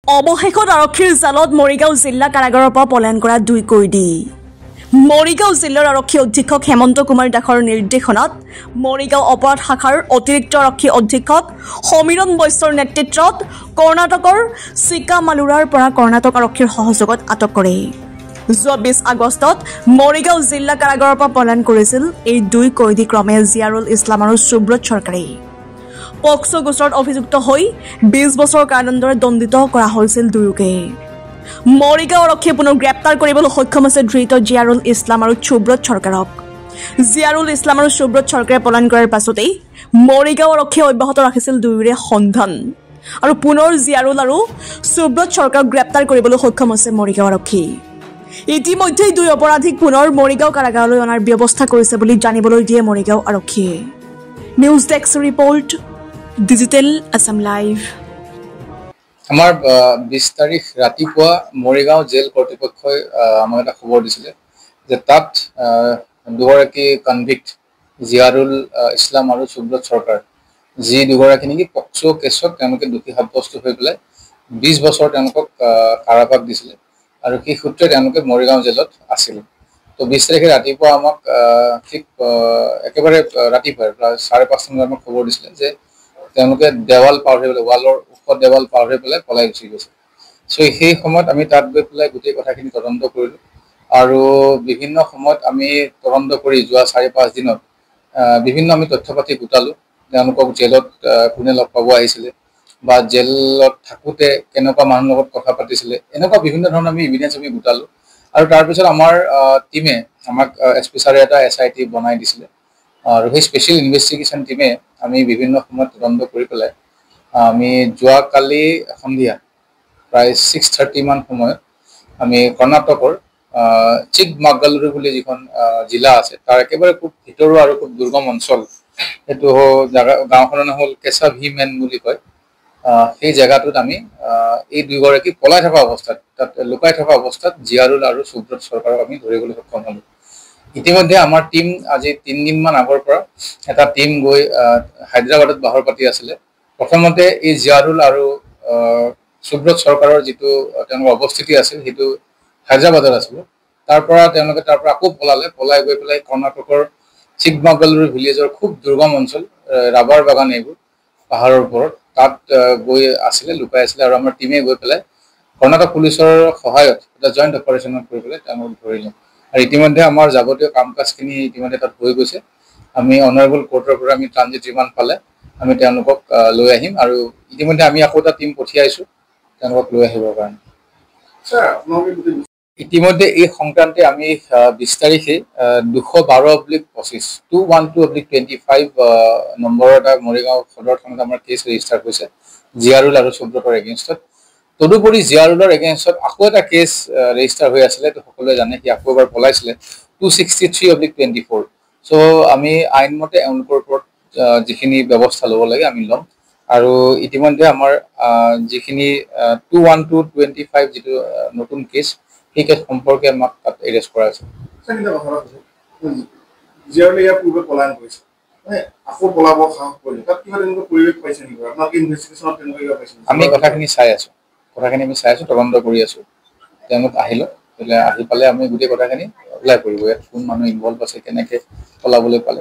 অৱশেষত আৰক্ষীৰ জালত মৰিগাঁও জিলা কাৰাগাৰৰ পৰা পলায়ন কৰা দুই কয়দী। মৰিগাঁও জিলাৰ আৰক্ষী অধীক্ষক হেমন্ত কুমাৰ দাসৰ নিৰ্দেশনাত মৰিগাঁও অপৰাধ শাখাৰ অতিৰিক্ত আৰক্ষী অধীক্ষক সমীৰণ বৈশ্যৰ নেতৃত্বত কৰ্ণাটকৰ চিকামালুৰাৰ পৰা কৰ্ণাটক আৰক্ষীৰ সহযোগত আটক কৰে। যোৱা 20 আগষ্টত মৰিগাঁও জিলা কাৰাগাৰৰ পৰা পলায়ন কৰিছিল এই দুই কয়দী ক্ৰমে জিয়াৰুল ইছলাম আৰু সুব্ৰত চৰকাৰে। পক্সো গোচৰত অভিযুক্ত হৈ 20 বছৰ কাৰাদণ্ডৰে দণ্ডিত কৰা হৈছিল দুয়োকে। মৰিগাঁও আৰক্ষীয়ে পুনৰ গ্ৰেপ্তাৰ কৰিবলৈ সক্ষম হৈছে ধৃত জিয়াৰুল ইছলাম আৰু সুব্ৰত চৰকাৰক। জিয়াৰুল ইছলাম আৰু সুব্ৰত চৰকাৰে পলায়ন কৰাৰ পাছতেই মৰিগাঁও আৰক্ষীয়ে অব্যাহত ৰাখিছিল দুয়োৰে সন্ধান আৰু পুনৰ জিয়াৰুল আৰু সুব্ৰত চৰকাৰক গ্ৰেপ্তাৰ কৰিবলৈ সক্ষম হৈছে মৰিগাঁও আৰক্ষী। ইতিমধ্যে দুই অপৰাধীক পুনৰ মৰিগাঁও কাৰাগাৰলৈ অনাৰ ব্যৱস্থা কৰিছে বুলি জানিবলৈ দিয়ে মৰিগাঁও আৰক্ষীয়ে। News desk report, digital Assam live. আমাৰ 20 তাৰিখ ৰাতিপুৱা মৰিগাঁও জেল কৰ্তৃপক্ষই আমাক এটা খবৰ দিছিলে যে তাত দুগৰাকী কনভিক্ট জিয়াৰুল ইছলাম আৰু সুব্ৰত চৰকাৰ, যি দুগৰাকী নেকি পক্সো কেছত তেওঁলোকে দোষী সাব্যস্ত হৈ পেলাই 20 বছৰ তেওঁলোকক কাৰাবাস দিছিলে আৰু সেই সূত্ৰে তেওঁলোকে মৰিগাঁও জেলত আছিল। তো 20 তাৰিখে ৰাতিপুৱা আমাক ঠিক একেবাৰে ৰাতিপুৱাই প্ৰায় 5:30 বজাত আমাক খবৰ দিছিলে যে তেওঁলোকে দেৱাল পাৰ হৈ পেলাই ৱালৰ ওপৰত দেৱাল পাৰ হৈ পেলাই পলাই গুচি গৈছে। চ' সেই সময়ত আমি তাত গৈ পেলাই গোটেই কথাখিনি তদন্ত কৰিলোঁ আৰু বিভিন্ন সময়ত আমি তদন্ত কৰি যোৱা 4-5 দিনত বিভিন্ন আমি তথ্য পাতি গোটালোঁ। তেওঁলোকক জেলত কোনে লগ পাব আহিছিলে বা জেলত থাকোঁতে কেনেকুৱা মানুহৰ লগত কথা পাতিছিলে, এনেকুৱা বিভিন্ন ধৰণৰ আমি ইভিডেঞ্চ আমি গোটালোঁ আৰু তাৰপিছত আমাৰ টিমে আমাক SP ছাৰে এটা SIT বনাই দিছিলে আৰু সেই স্পেচিয়েল ইনভেষ্টিগেশ্যন টিমে আমি বিভিন্ন সময়ত তদন্ত কৰি পেলাই আমি যোৱাকালি সন্ধিয়া প্ৰায় 6:30 মান সময়ত আমি কৰ্ণাটকৰ চিকমাগালুৰু বুলি যিখন জিলা আছে তাৰ একেবাৰে খুব ভিতৰুৱা আৰু খুব দুৰ্গম অঞ্চল, সেইটো গাঁওখনৰ নাম হ'ল কেশাভিমেন বুলি কয়। সেই জেগাটোত আমি এই দুয়োগৰাকী পলাই থকা অৱস্থাত, তাত লুকাই থকা অৱস্থাত জিয়াৰুল আৰু সুব্ৰত চৰকাৰক আমি ধৰিবলৈ সক্ষম হ'লোঁ। ইতিমধ্যে আমাৰ টিম আজি 3 দিনমান আগৰ পৰা এটা টিম গৈ হায়দৰাবাদত বাহৰ পাতি আছিলে। প্ৰথমতে এই জিয়াৰুল আৰু সুব্ৰত চৰকাৰৰ যিটো তেওঁলোকৰ অৱস্থিতি আছিল সেইটো হায়দৰাবাদত আছিলে। তাৰ পৰা আকৌ পলাই গৈ পেলাই কৰ্ণাটকৰ চিকমাগালুৰু ভিলেজৰ খুব দুৰ্গম অঞ্চল, ৰাবাৰ বাগান, এইবোৰ পাহাৰৰ ওপৰত তাত গৈ আছিলে, লুকাই আছিলে আৰু আমাৰ টিমে গৈ পেলাই কৰ্ণাটক পুলিচৰ সহায়ত এটা জইণ্ট অপাৰেশ্যনত কৰি পেলাই তেওঁলোকক ধৰিলে আৰু ইতিমধ্যে আমাৰ যাৱতীয় কাম কাজখিনি ইতিমধ্যে তাত হৈ গৈছে। আমি অনাৰেবল কোৰ্টৰ পৰা আমি ট্ৰানজিট ৰিমাণ্ড পালে আমি তেওঁলোকক লৈ আহিম আৰু ইতিমধ্যে আমি আকৌ এটা টিম পঠিয়াইছোঁ তেওঁলোকক লৈ আহিবৰ কাৰণে। ইতিমধ্যে এই সংক্ৰান্তে আমি 20 তাৰিখে 212/25 212/25 নম্বৰৰ এটা মৰিগাঁও সদৰ থানাত আমাৰ কেছ ৰেজিষ্টাৰ হৈছে জিয়াৰুল আৰু সুব্ৰতৰ এগেইনষ্টত। তদুপৰি জিয়াৰুলৰ এগেইনষ্টত আকৌ এটা কেছ ৰেজিষ্টাৰ হৈ আছিলে, তো সকলোৱে জানে সি আকৌ এবাৰ পলাইছিলে 263/24। চ' আমি আইনমতে এওঁলোকৰ ওপৰত যিখিনি ব্যৱস্থা ল'ব লাগে আমি ল'ম আৰু ইতিমধ্যে আমাৰ যিখিনি 212/25 যিটো নতুন কেছ, সেই কেছ সম্পৰ্কে আমাক তাত এৰেষ্ট কৰা হৈছে। আমি কথাখিনি চাই আছোঁ, তদন্ত কৰি আছোঁ। তেওঁলোক আহি পালে আমি গোটেই কথাখিনি ওলাই পৰিব, ইয়াত কোন মানুহ ইনভলভ আছে, কেনেকৈ পলাবলৈ পালে।